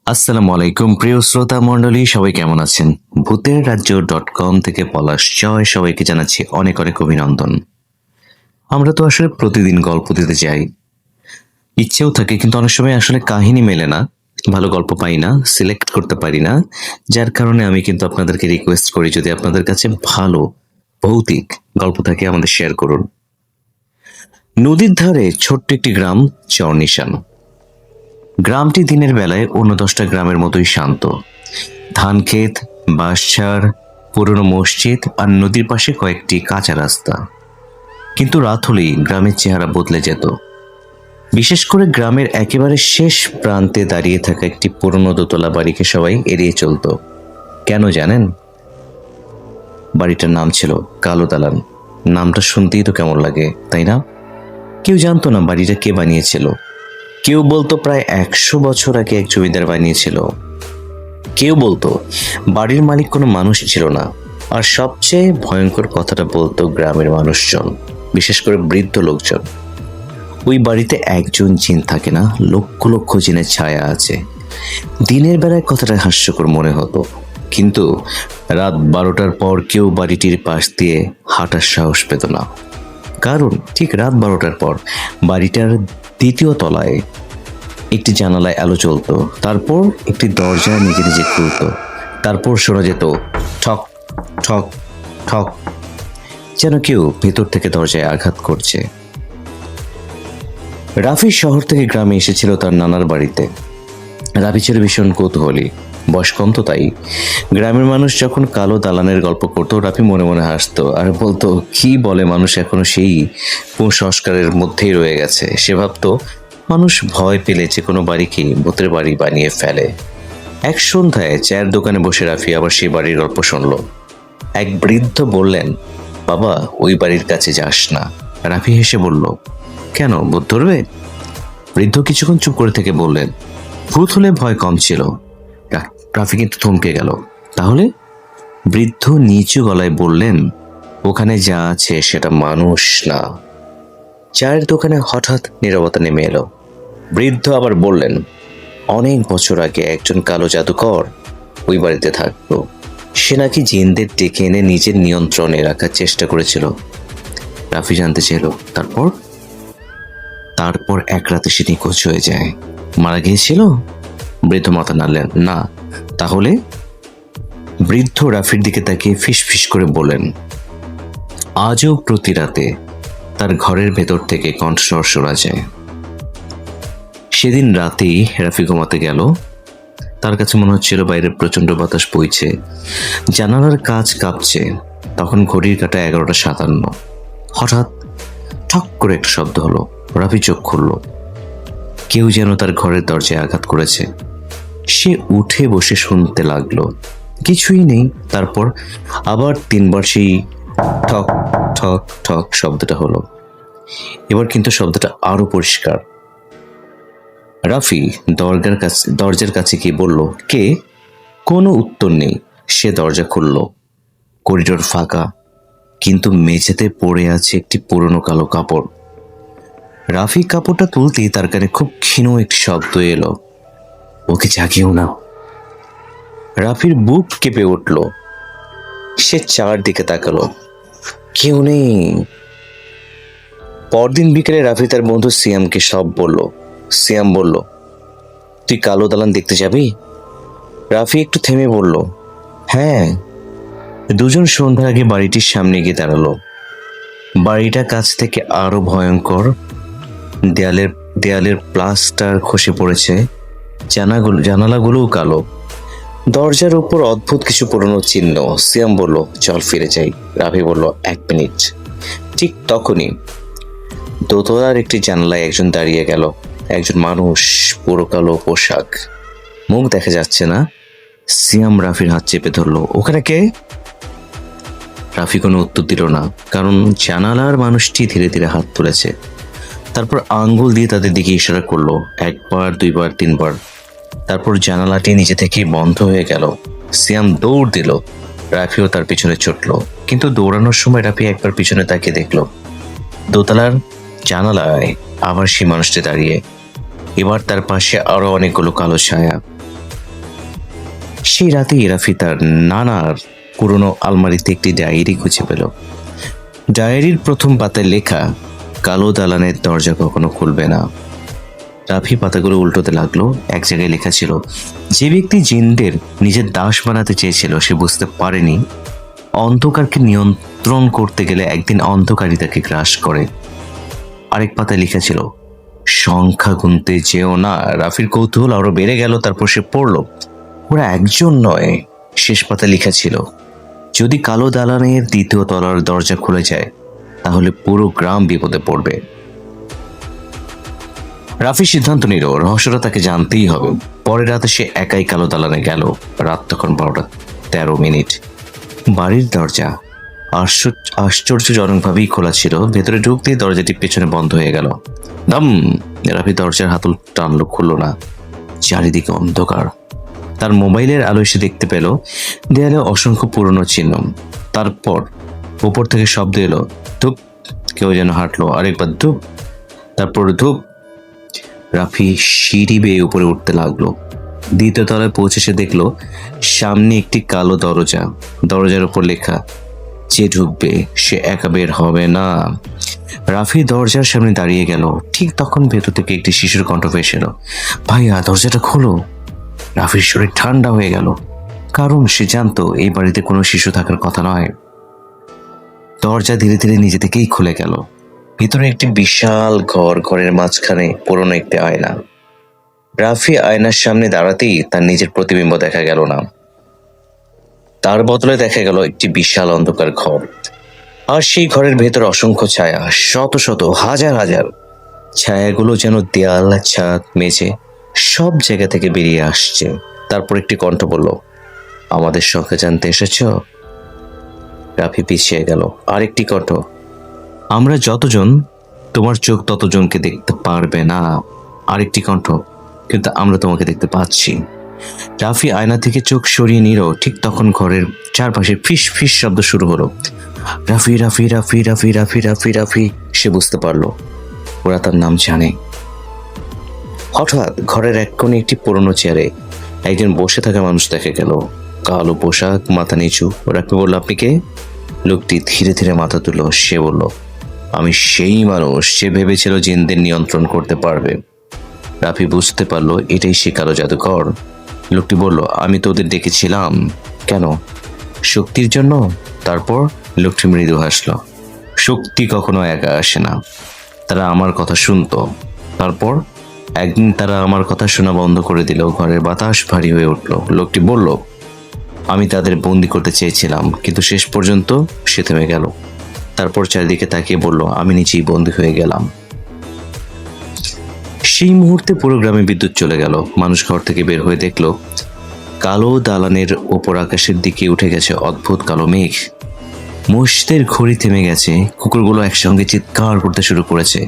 আসসালামু আলাইকুম প্রিয় শ্রোতা মণ্ডলী, সবাই কেমন আছেন? ভূতের রাজ্য .com থেকে পলাশ জয় সবাইকে জানাচ্ছি অনেক অনেক অভিনন্দন। আমরা তো আসলে প্রতিদিন গল্প দিতে চাই, ইচ্ছেও থাকে, কিন্তু অনেক সময় আসলে কাহিনী মেলে না, ভালো গল্প পাই না, সিলেক্ট করতে পারি না। যার কারণে আমি কিন্তু আপনাদেরকে রিকোয়েস্ট করি, যদি আপনাদের কাছে ভালো ভৌতিক গল্প থাকে আমাদের শেয়ার করুন। নদীর ধারে ছোট্ট একটি গ্রাম, চরনিশান। গ্রামটি দিনের বেলায় অন্য 10টা গ্রামের মতোই শান্ত। ধানক্ষেত, বাঁশঝাড়, পুরনো মসজিদ আর নদীর পাশে কয়েকটি কাঁচা রাস্তা। কিন্তু রাত হলেই গ্রামের চেহারা বদলে যেত। বিশেষ করে গ্রামের একেবারে শেষ প্রান্তে দাঁড়িয়ে থাকা একটি পুরনো দোতলা বাড়িকে সবাই এড়িয়ে চলত। কেন জানেন? বাড়িটার নাম ছিল কালো দালান। নামটা শুনতেই তো কেমন লাগে, তাই না? কেউ জানতো না বাড়িটা কে বানিয়েছিল। কেউ বলতো প্রায় 100 বছর আগে এক জমিদার বানিয়েছিল। কেউ বলতো বাড়ির মালিক কোনো মানুষ ছিল না। আর সবচেয়ে ভয়ঙ্কর কথাটা বলতো গ্রামের মানুষজন, বিশেষ করে বৃদ্ধ লোকজন। ওই বাড়িতে একজন জিন থাকে না, লক্ষ লক্ষ জিনের ছায়া আছে। দিনের বেলায় কথাটা হাস্যকর মনে হতো, কিন্তু রাত 12টার পর কেউ বাড়িটির পাশ দিয়ে হাঁটার সাহস পেত না। কারণ ঠিক রাত 12টার পর বাড়িটার দ্বিতীয় তলায় একটি জানালায় আলো জ্বলতো, তারপর একটি দরজা নিজে নিজে খুলতো, তারপর শোনা যেত ঠক ঠক ঠক, যেন কেউ ভেতর থেকে দরজায় আঘাত করছে। রাফি শহর থেকে গ্রামে এসেছিল তার নানার বাড়িতে। রাফি ছিল ভীষণ কৌতূহলী, বয়স কম তো তাই। গ্রামের মানুষ যখন কালো দালানের গল্প করতো, রাফি মনে মনে হাসতো আর বলতো, কি বলে মানুষ এখনো সেই কুসংস্কারের মধ্যেই রয়ে গেছে। সে ভাবতো মানুষ ভয় পেলে যে কোনো বাড়িকে ভূতের বাড়ি বানিয়ে ফেলে। এক সন্ধ্যায় চায়ের দোকানে বসে রাফি আবার সেই বাড়ির গল্প শুনল। এক বৃদ্ধ বললেন, বাবা, ওই বাড়ির কাছে যাস না। রাফি হেসে বলল, কেন, ভূত ধরবে? বৃদ্ধ কিছুক্ষণ চুপ করে থেকে বললেন, ভূত হলে ভয় কম ছিল। রাফি কিন্তু থমকে গেল। তাহলে? বৃদ্ধ নিচু গলায় বললেন, ওখানে যা আছে সেটা মানুষ না। চায়ের দোকানে হঠাৎ নীরবতা নেমে এলো। বৃদ্ধ আবার বললেন, অনেক বছর আগে একজন কালো জাদুকর ওই বাড়িতে থাকতো। সে নাকি জিনদের ডেকে এনে নিজের নিয়ন্ত্রণে রাখার চেষ্টা করেছিল। রাফি জানতে চাইল, তারপর? তারপর এক রাতে সে নিখোঁজ হয়ে যায়। মারা গিয়েছিল? বৃদ্ধ মাথা নাড়লেন, না। তাহলে? বৃদ্ধ রাফির দিকে তাকিয়ে ফিস ফিস করে বলেন, আজও প্রতি রাতে তার ঘরের ভেতর থেকে কণ্ঠস্বর শোনা যায়। সেদিন রাতেই রাফি ঘুমাতে গেল। তার কাছে মনে হচ্ছিল বাইরে প্রচন্ড বাতাস বইছে, জানালার কাঁচ কাঁপছে। তখন ঘড়ির কাঁটা 11টা 57। হঠাৎ ঠক করে একটা শব্দ হলো। রাফি চোখ খুলল। কেউ যেন তার ঘরের দরজায় আঘাত করেছে। সে উঠে বসে শুনতে লাগলো, কিছুই নেই। তারপর আবার 3বার সেই ঠক ঠক ঠক শব্দটা হলো। এবার কিন্তু শব্দটা আরো পরিষ্কার। রাফি দরজার কাছে গিয়ে বলল, কে? কোনো উত্তর নেই। সে দরজা খুলল। করিডোর ফাঁকা, কিন্তু মেঝেতে পড়ে আছে একটি পুরনো কালো কাপড়। রাফি কাপড়টা তুলতেই তার কানে খুব ক্ষীণ একটি শব্দ এলো, ওকে জাগিও না। রাফির বুক কেঁপে উঠল। সে চারদিকে তাকালো, কেউ নেই। পরদিন বিকেলে রাফি তার বন্ধু সিয়ামকে সব বলল। সিয়াম বলল, তুই কালো দালান দেখতে যাবি? রাফি একটু থেমে বলল, হ্যাঁ। দুজন সন্ধ্যার আগে বাড়িটির সামনে গিয়ে দাঁড়ালো। বাড়িটা কাছ থেকে আরো ভয়ঙ্কর। দেয়ালের প্লাস্টার খসে পড়েছে, জানালাগুলোও কালো। দরজার উপর অদ্ভুত কিছু পুরনো চিহ্ন। সিয়াম বলল, চল ফিরে যাই। রাফি বলল, 1 মিনিট। ঠিক তখনই দোতলার একটি জানালায় একজন দাঁড়িয়ে গেল। একজন মানুষ, পুরো কালো পোশাক, মুখ দেখা যাচ্ছে না। সিয়াম রাফির হাত চেপে ধরলো, ওখানে কে? রাফি কোনো উত্তর দিল না, কারণ জানালার মানুষটি ধীরে ধীরে হাত তুলেছে। তারপর আঙ্গুল দিয়ে তাদের দিকে ইশারা করলো, 1বার 2বার 3বার। তারপর জানালাটি নিজে থেকেই বন্ধ হয়ে গেল। সিয়াম দৌড় দিল। রাফিও তার পিছনে ছুটল, কিন্তু দৌড়ানোর সময় রাফি একবার পিছনে তাকিয়ে দেখল, দোতলার জানালায় আবার সেই মানুষটি দাঁড়িয়ে। এবার তার পাশে আরো অনেকগুলো কালো ছায়া। সেই রাতে রাফি তার নানার পুরনো আলমারিতে একটি ডায়েরি খুঁজে পেল। ডায়েরির প্রথম পাতায় লেখা, কালো দালানের দরজা কখনো খুলবে না। রাফি পাতাগুলো উল্টোতে লাগলো। এক জায়গায় লেখা ছিল, যে ব্যক্তি জিনদের নিজের দাস বানাতে চেয়েছিল সে বুঝতে পারেনি অন্ধকারকে নিয়ন্ত্রণ করতে গেলে একদিন অন্ধকারই তাকে গ্রাস করে। আরেক পাতায় লেখা ছিল, সংখ্যা গুনতে যেও না। রাফির কৌতূহল আরো বেড়ে গেল। তারপর সে পড়ল, ওরা একজন নয়। শেষ পাতায় লেখা ছিল, যদি কালো দালানের দ্বিতীয় তলার দরজা খুলে যায় তাহলে পুরো গ্রাম বিপদে পড়বে। রাফি সিদ্ধান্ত নিল রহস্যটা তাকে জানতেই হবে। পরের রাতে সে একাই কালো দালানে গেল। রাত তখন 12:13। বাড়ির দরজা আশ্চর্যজনকভাবেই খোলা ছিল। ভেতরে ঢুকতেই দরজাটি পেছনে বন্ধ হয়ে গেল। দম! রাফি দরজার হাতল টানলো, খুলল না। চারিদিকে অন্ধকার। তার মোবাইলের আলোয় সে দেখতে পেল দেয়ালে অসংখ্য পুরনো চিহ্ন। তারপর উপর থেকে শব্দ এলো, ধূপ। কেউ যেন হাঁটলো। আরেকবার ধূপ, তারপর ধূপ। রাফি সিঁড়ি বেয়ে উপরে উঠতে লাগলো। দ্বিতীয় তলায় পৌঁছে সে দেখলো সামনে একটি কালো দরজা। দরজার উপর লেখা, যে ঢুকবে সে একা বের হবে না। রাফি দরজার সামনে দাঁড়িয়ে গেল। ঠিক তখন ভেতর থেকে একটি শিশুর কণ্ঠ ভেসে এলো, ভাইয়া দরজাটা খোলো। রাফির শরীর ঠান্ডা হয়ে গেল, কারণ সে জানতো এই বাড়িতে কোনো শিশু থাকার কথা নয়। দরজা ধীরে ধীরে নিজে থেকেই খুলে গেল। ভিতরে একটি বিশাল ঘর। ঘরের মাঝখানে পুরনো একটি আয়না। রাফি আয়নার সামনে দাঁড়াতেই তার নিজের প্রতিবিম্ব দেখা গেল না। তার বদলে দেখা গেল একটি বিশাল অন্ধকার ঘর। আর সেই ঘরের ভেতর অসংখ্য ছায়া, শত শত, হাজার হাজার। ছায়াগুলো যেন দেয়াল, ছাদ, মেঝে সব জায়গা থেকে বেরিয়ে আসছে। তারপর একটি কণ্ঠ বলল, আমাদের সংখ্যা জানতে এসেছ? রাফি পিছিয়ে গেল। আরেকটি কণ্ঠ, আমরা যতজন, তোমার চোখ ততজনকে দেখতে পারবে না। আরেকটি কণ্ঠ, কিন্তু আমরা তোমাকে দেখতে পাচ্ছি। রাফি আয়না থেকে চোখ সরিয়ে নিল। ঠিক তখন ঘরের চারপাশে ফিস ফিস শব্দ শুরু হলো। রাফি রাফি রাফি রাফি রাফি রাফি রাফি। সে বুঝতে পারলো ওরা তার নাম জানে। হঠাৎ ঘরের এক কোণে একটি পুরনো চেয়ারে একজন বসে থাকা মানুষ দেখা গেল। কালো পোশাক, মাথা নিচু। রাফি বলল, আপনি কে? লোকটি ধীরে ধীরে মাথা তুলল। সে বলল, আমি সেই মানুষ যে ভেবেছিল জিনদের নিয়ন্ত্রণ করতে পারবে। রাফি বুঝতে পারলো এটাই সে কালো জাদুকর। লোকটি বলল, আমি তো ওদের ডেকেছিলাম। কেন? শক্তির জন্য? তারপর লোকটি মৃদু হাসলো। শক্তি কখনো একা আসে না, তারা আমার কথা শুনতো। তারপর একদিন তারা আমার কথা শোনা বন্ধ করে দিল। ঘরের বাতাস ভারী হয়ে উঠল। লোকটি বলল, আমি তাদের বন্দি করতে চেয়েছিলাম, কিন্তু শেষ পর্যন্ত সে থেমে গেল। তারপর চারিদিকে তাকিয়ে বলল, আমি নিজেই বন্দি হয়ে গেলাম। সেই মুহূর্তে পুরো গ্রামে বিদ্যুৎ চলে গেল। মানুষ ঘর থেকে বের হয়ে দেখলো কালো দালানের ওপর আকাশের দিকে উঠে গেছে অদ্ভুত কালো মেঘ। মসজিদের ঘড়ি থেমে গেছে। কুকুরগুলো একসঙ্গে চিৎকার করতে শুরু করেছে।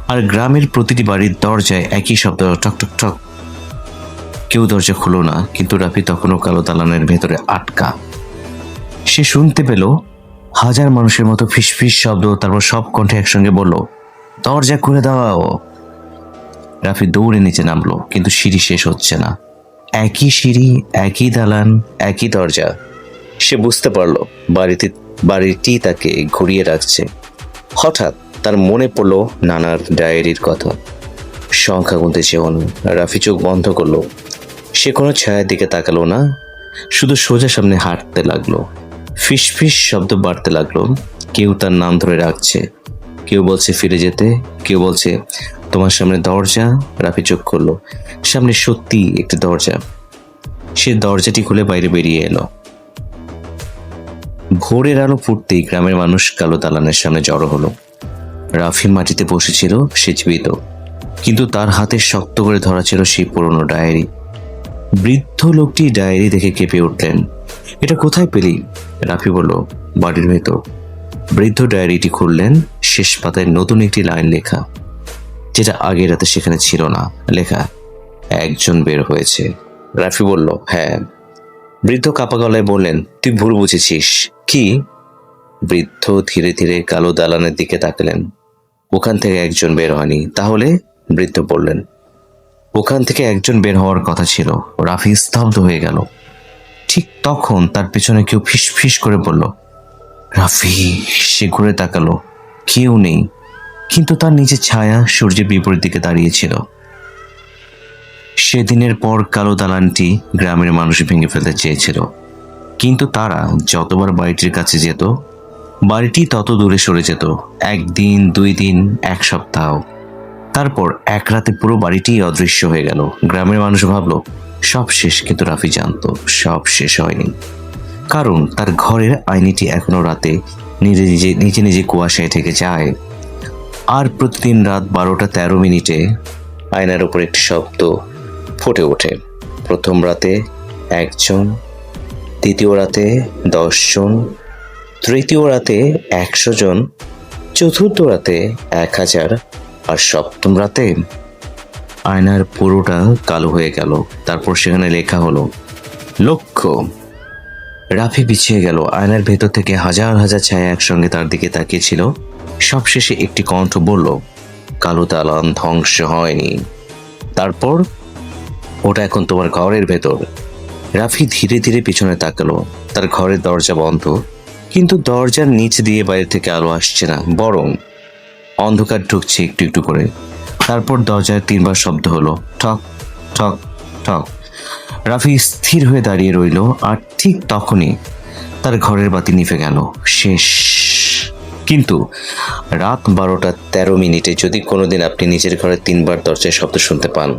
আর গ্রামের প্রতিটি বাড়ির দরজায় একই শব্দ, টক টক টক। কেউ দরজা খুলো না, কিন্তু রাফি তখনও কালো দালানের ভেতরে আটকা। সে শুনতে পেল হাজার মানুষের মতো ফিসফিস শব্দ। তারপর সব কণ্ঠে একসঙ্গে বলল, দরজা খুলে দাও। রাফি দৌড়ে নিচে নামলো, কিন্তু সিঁড়ি শেষ হচ্ছে না। একই সিঁড়ি, একই দালান, একই দরজা। সে বুঝতে পারলো বাড়িটি তাকে ঘুরিয়ে রাখছে। হঠাৎ তার মনে পড়লো নানার ডায়েরির কথা। সংখ্যা গুনতে চেয়েও না। রাফি চোখ বন্ধ করলো। সে কোনো ছায়ার দিকে তাকালো না, শুধু সোজা সামনে হাঁটতে লাগলো। ফিসফিস শব্দ বাড়তে লাগলো। কেউ তার নাম ধরে রাখছে, কেউ বলছে ফিরে যেতে, কেউ বলছে তোমার সামনে দরজা। রাফি চোখ করলো। সামনে সত্যি একটি দরজা। সে দরজাটি খুলে বাইরে বেরিয়ে এলো। ভোরের আলো ফুটতেই গ্রামের মানুষ কালো দালানের সামনে জড়ো হলো। রাফি মাটিতে বসেছিল। সে জীবিত, কিন্তু তার হাতে শক্ত করে ধরা ছিল সেই পুরনো ডায়েরি। বৃদ্ধ লোকটি ডায়েরি দেখে কেঁপে উঠলেন। এটা কোথায় পেলি? রাফি বলল, বাড়ির ভেতর। বৃদ্ধ ডায়েরিটি খুললেন। শেষ পাতায় নতুন একটি লাইন লেখা, যেটা আগের রাতে সেখানে ছিল না। লেখা, একজন বের হয়েছে। রাফি বলল, হ্যাঁ। বৃদ্ধ কাপা গলায় বললেন, তুই ভুল বুঝেছিস। কি? বৃদ্ধ ধীরে ধীরে কালো দালানের দিকে তাকালেন। ওখান থেকে একজন বের হয়নি। তাহলে? বৃদ্ধ বললেন, ওখান থেকে একজন বের হওয়ার কথা ছিল। রাফি স্তব্ধ হয়ে গেল। ঠিক তখন তার পেছনে কেউ ফিস ফিস করে বলল, রাফি। সে ঘুরে তাকালো, কেউ নেই, কিন্তু তার নিজের ছায়া সূর্যের বিপরীত দিকে দাঁড়িয়েছিল। সেদিনের পর কালো দালানটি গ্রামের মানুষ ভেঙে ফেলতে চেয়েছিল, কিন্তু তারা যতবার বাড়িটির কাছে যেত, বাড়িটি তত দূরে সরে যেত। 1 দিন, 2 দিন, 1 সপ্তাহ, তারপর এক রাতে পুরো বাড়িটি অদৃশ্য হয়ে গেল। গ্রামের মানুষ ভাবলো সব শেষ, কিন্তু রাফি জানতো সব শেষ হয়নি, কারণ তার ঘরের আয়নাটি এখনো রাতে নিজে নিজে নিজে নিজে কুয়াশায় থেকে যায়। আর প্রতিদিন রাত 12টা 13 মিনিটে আয়নার উপর একটি শব্দ ফুটে ওঠে। প্রথম রাতে 1 জন, দ্বিতীয় রাতে 10 জন, তৃতীয় রাতে 100 জন, চতুর্থ রাতে 1000, আর সপ্তম রাতে আয়নার পুরোটা কালো হয়ে গেল। তারপর সেখানে লেখা হলো লক্ষ্য। রাফি পিছিয়ে গেল। আয়নার ভেতর থেকে হাজার হাজার ছায়া একসঙ্গে তার দিকে তাকিয়েছিল। সবশেষে একটি কণ্ঠ বলল, কালো দালান ধ্বংস হয়নি। তারপর ওটা এখন তোমার ঘরের ভেতর। রাফি ধীরে ধীরে পিছনে তাকালো। তার ঘরের দরজা বন্ধ, কিন্তু দরজার নিচ দিয়ে বাইরে থেকে আলো আসছে না, বরং অন্ধকার ঢুকছে একটু একটু করে। তারপর দরজায় 3বার শব্দ হলো, ঠক ঠক ঠক। রাফি স্থির হয়ে দাঁড়িয়ে রইল, আর ঠিক তখনই তার ঘরের বাতি নিভে গেল। শেষ। কিন্তু রাত 12টা 13 মিনিটে যদি কোনোদিন আপনি নিজের ঘরে 3বার দরজায় শব্দ শুনতে পান,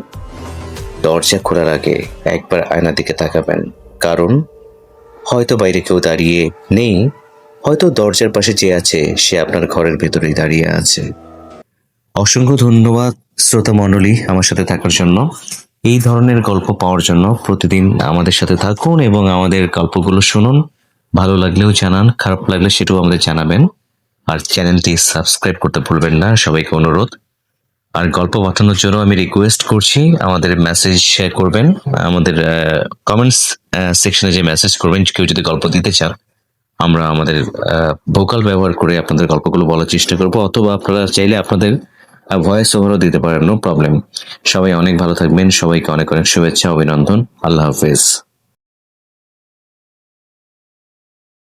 দরজা খোলার আগে একবার আয়নার দিকে তাকাবেন, কারণ হয়তো বাইরে কেউ দাঁড়িয়ে নেই, হয়তো দরজার পাশে যে আছে সে আপনার ঘরের ভেতরেই দাঁড়িয়ে আছে। অসংখ্য ধন্যবাদ শ্রোতা মণ্ডলী আমার সাথে থাকার জন্য। এই ধরনের গল্প পাওয়ার জন্য প্রতিদিন আমাদের সাথে থাকুন এবং আমাদের গল্পগুলো শুনুন। ভালো লাগলেও জানান, খারাপ লাগলে সেটাও আমাদের জানাবেন। আর চ্যানেলটি সাবস্ক্রাইব করতে ভুলবেন না, সবাইকে অনুরোধ। আর গল্প পাঠানোর জন্য আমি রিকোয়েস্ট করছি, আমাদের মেসেজ শেয়ার করবেন, আমাদের কমেন্টস সেকশনে যে মেসেজ করবেন, কেউ যদি গল্প দিতে চান, আমরা আমাদের ভোকাল ব্যবহার করে আপনাদের গল্পগুলো বলার চেষ্টা করব, অথবা আপনারা চাইলে আপনাদের ভয়েস ওভারও দিতে পারেন, নো প্রবলেম। সবাই অনেক ভালো থাকবেন, সবাইকে অনেক অনেক শুভেচ্ছা, অভিনন্দন। আল্লাহ হাফেজ।